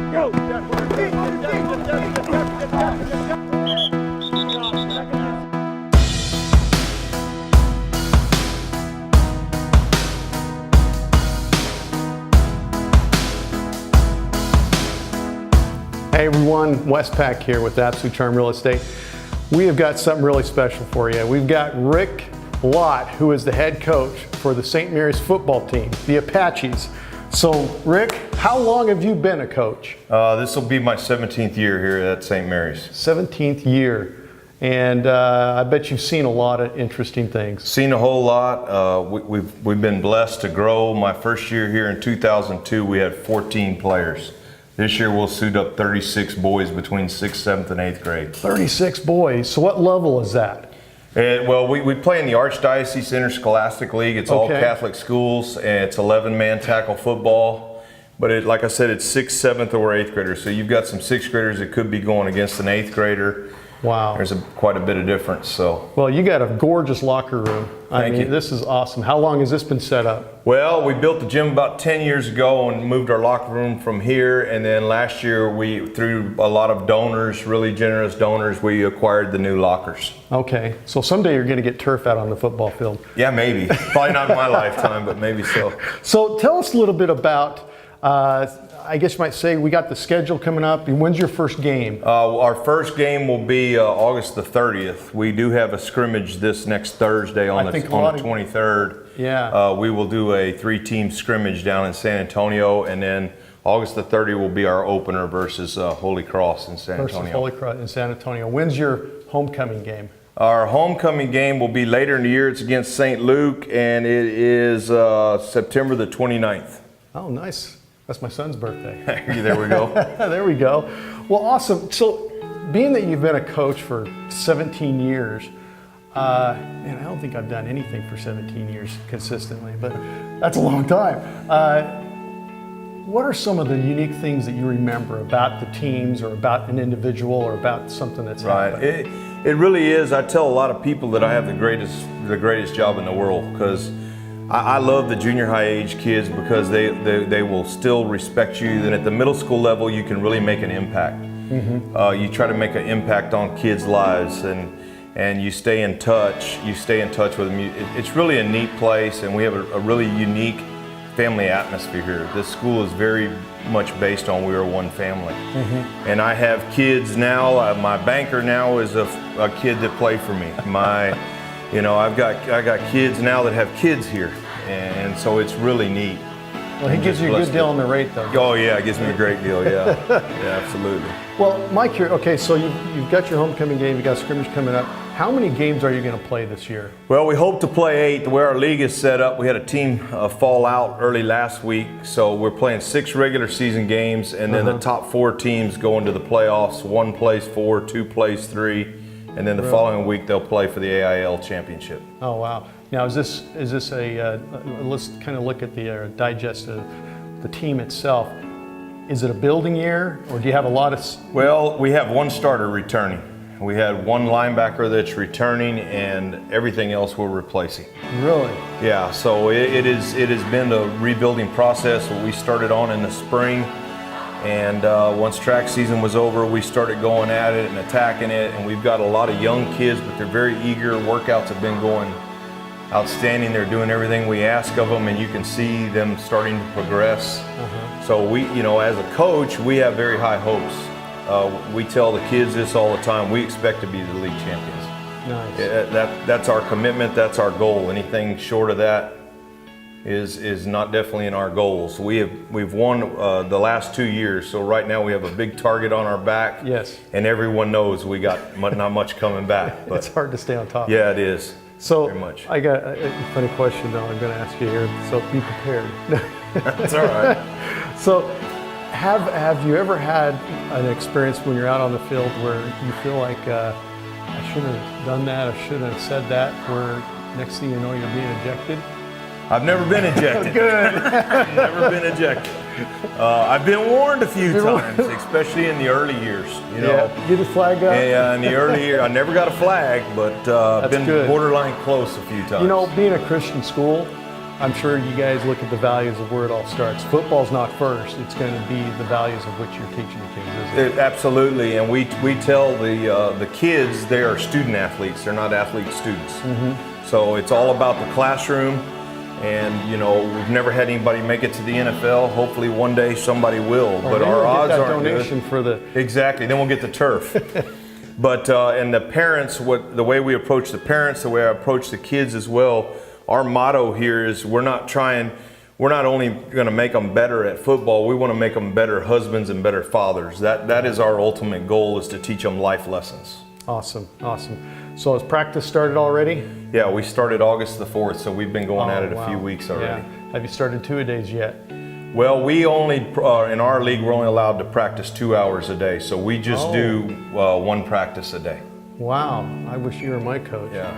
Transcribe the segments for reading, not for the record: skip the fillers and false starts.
Hey everyone, Wes Pack here with Absolute Charm Real Estate. We have got something really special for you. We've got Rick Lott, who is the head coach for the St. Mary's football team, the Apaches. So Rick, how long have you been a coach? This will be my 17th year here at St. Mary's. 17th year. And I bet you've seen a lot of interesting things. Seen a whole lot. We've been blessed to grow. My first year here in 2002, we had 14 players. This year we'll suit up 36 boys between 6th, 7th, and 8th grade. 36 boys. So what level is that? Well, we play in the Archdiocese Interscholastic League. It's all Catholic schools, and it's 11-man tackle football. But like I said, it's 6th, 7th, or 8th graders. So you've got some 6th graders that could be going against an 8th grader. Wow. There's quite a bit of difference. So. Well, you got a gorgeous locker room. Thank you. This is awesome. How long has this been set up? Well, we built the gym about 10 years ago and moved our locker room from here. And then last year, through a lot of donors, really generous donors, we acquired the new lockers. Okay. So someday you're going to get turf out on the football field. Yeah, maybe. Probably not in my lifetime, but maybe so. So tell us a little bit about, I guess you might say, we got the schedule coming up. When's your first game? Our first game will be August the 30th. We do have a scrimmage this next Thursday on the 23rd. Yeah. We will do a 3-team scrimmage down in San Antonio, and then August the 30th will be our opener versus Holy Cross in San Antonio. Versus Holy Cross in San Antonio. When's your homecoming game? Our homecoming game will be later in the year. It's against St. Luke, and it is September the 29th. Oh, nice. That's my son's birthday. There we go. There we go. Well, awesome. So, being that you've been a coach for 17 years, man, I don't think I've done anything for 17 years consistently, but that's a long time. What are some of the unique things that you remember about the teams or about an individual or about something that's happened? It really is. I tell a lot of people that I have the greatest job in the world, because I love the junior high age kids because they will still respect you. Then at the middle school level, you can really make an impact. Mm-hmm. You try to make an impact on kids' lives, and you stay in touch. You stay in touch with them. It's really a neat place, and we have a really unique family atmosphere here. This school is very much based on we are one family. Mm-hmm. And I have kids now. My banker now is a kid that play for me. I got kids now that have kids here, and so it's really neat. Well, he gives you a good deal on the rate, though. Oh yeah, it gives me a great deal. Yeah, yeah, absolutely. Well, Mike, okay, so you've got your homecoming game, you got scrimmage coming up. How many games are you going to play this year? Well, we hope to play 8. The way our league is set up, we had a team fall out early last week, so we're playing 6 regular season games, and then the top 4 teams go into the playoffs. 1 plays 4, 2 plays 3. And then the following week they'll play for the AIL championship. Oh wow! Now is this a let's kind of look at the digest of the team itself. Is it a building year, or do you have a lot of? Well, we have 1 starter returning. We had 1 linebacker that's returning, and everything else we're replacing. Really? Yeah. So it has been a rebuilding process that we started on in the spring. And once track season was over, we started going at it and attacking it. And we've got a lot of young kids, but they're very eager. Workouts have been going outstanding. They're doing everything we ask of them, and you can see them starting to progress. So we, as a coach, we have very high hopes. We tell the kids this all the time. We expect to be the league champions. Nice. That's our commitment. That's our goal. Anything short of that is not definitely in our goals. We've won the last 2 years, so right now we have a big target on our back. Yes. And everyone knows we got not much coming back. But it's hard to stay on top. Yeah, it is. So very much. I got a funny question though I'm going to ask you here, so be prepared. That's all right. So have you ever had an experience when you're out on the field where you feel like I should have done that, I should have said that, where next thing you know you're being ejected? I've never been ejected. Good. Never been ejected. I've been warned a few times, especially in the early years. Get a flag up. Yeah, in the early years, I never got a flag, but I've been borderline close a few times. Being a Christian school, I'm sure you guys look at the values of where it all starts. Football's not first. It's going to be the values of which you're teaching the kids, isn't it? Absolutely, and we tell the kids they are student athletes. They're not athlete students. So it's all about the classroom, and we've never had anybody make it to the NFL. Hopefully one day somebody will, but our odds aren't donation good. for the Exactly. Then we'll get the turf. But and the parents, the way we approach the parents, the way I approach the kids as well. Our motto here is we're not only going to make them better at football, we want to make them better husbands and better fathers. That is our ultimate goal, is to teach them life lessons. Awesome. So has practice started already? Yeah, we started August the 4th, so we've been going at it a few weeks already. Yeah. Have you started two-a-days yet? Well, we only, in our league, we're only allowed to practice 2 hours a day, so we just do one practice a day. Wow, I wish you were my coach. Yeah.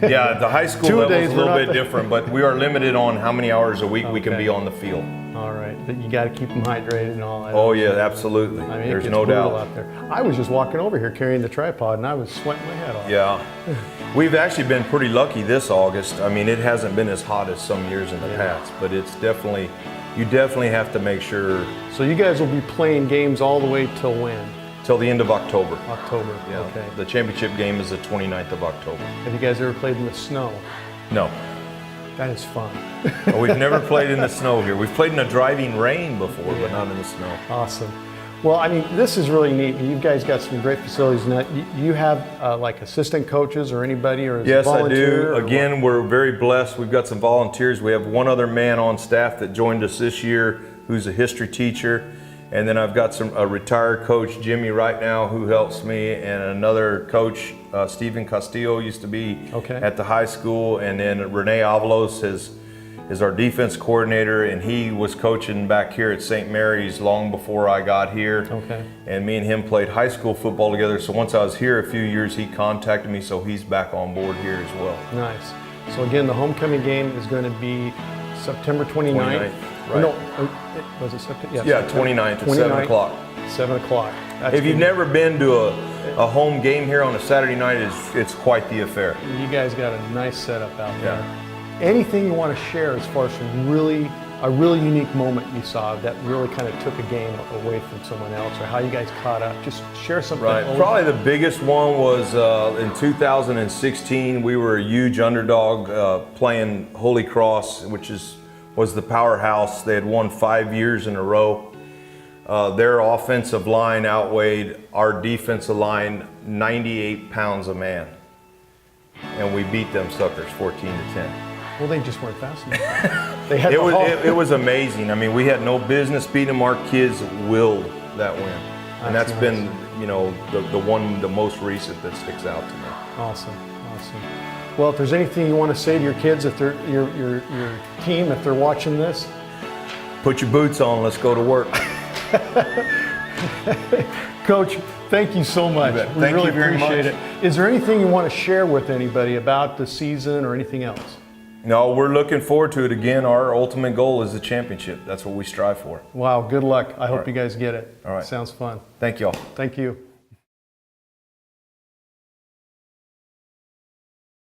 Yeah, the high school level is a little bit different, but we are limited on how many hours a week we can be on the field. All right, but you got to keep them hydrated and all that. Oh yeah, absolutely. I mean, there's no doubt. Out there. I was just walking over here carrying the tripod, and I was sweating my head off. Yeah, we've actually been pretty lucky this August. I mean, it hasn't been as hot as some years in the past, but it's definitely, you definitely have to make sure. So you guys will be playing games all the way till when? Till the end of October. October, Yeah. okay. The championship game is the 29th of October. Have you guys ever played in the snow? No. That is fun. Well, we've never played in the snow here. We've played in a driving rain before, but not in the snow. Awesome. Well, I mean, this is really neat. You guys got some great facilities. Now, you have like assistant coaches or anybody, or is Yes, it volunteer? I do. Again, we're very blessed. We've got some volunteers. We have one other man on staff that joined us this year who's a history teacher. And then I've got a retired coach, Jimmy, right now, who helps me, and another coach, Stephen Castillo, used to be at the high school, and then Renee Avalos is our defense coordinator, and he was coaching back here at St. Mary's long before I got here. Okay. And me and him played high school football together, so once I was here a few years, he contacted me, so he's back on board here as well. Nice. So again, the homecoming game is going to be September 29th. Right. No, was it September? Yeah, 29th at 7 o'clock. 7 o'clock. If you've never been to a home game here on a Saturday night, it's quite the affair. You guys got a nice setup out there. Anything you want to share as far as a really unique moment you saw that really kind of took a game away from someone else, or how you guys caught up? Just share something. Right. Probably the biggest one was in 2016. We were a huge underdog playing Holy Cross, which was the powerhouse. They had won 5 years in a row. Their offensive line outweighed our defensive line 98 pounds a man. And we beat them suckers 14-10. Well, they just weren't fast enough. They had it was amazing. I mean, we had no business beating them. Our kids willed that win. And that's been, the most recent that sticks out to me. Awesome. Well, if there's anything you want to say to your kids, if they're your team, if they're watching this, put your boots on. Let's go to work. Coach, thank you so much. We really appreciate it. Is there anything you want to share with anybody about the season or anything else? No, we're looking forward to it. Again, our ultimate goal is the championship. That's what we strive for. Wow, good luck. I hope you guys get it. All right. Sounds fun. Thank y'all. Thank you.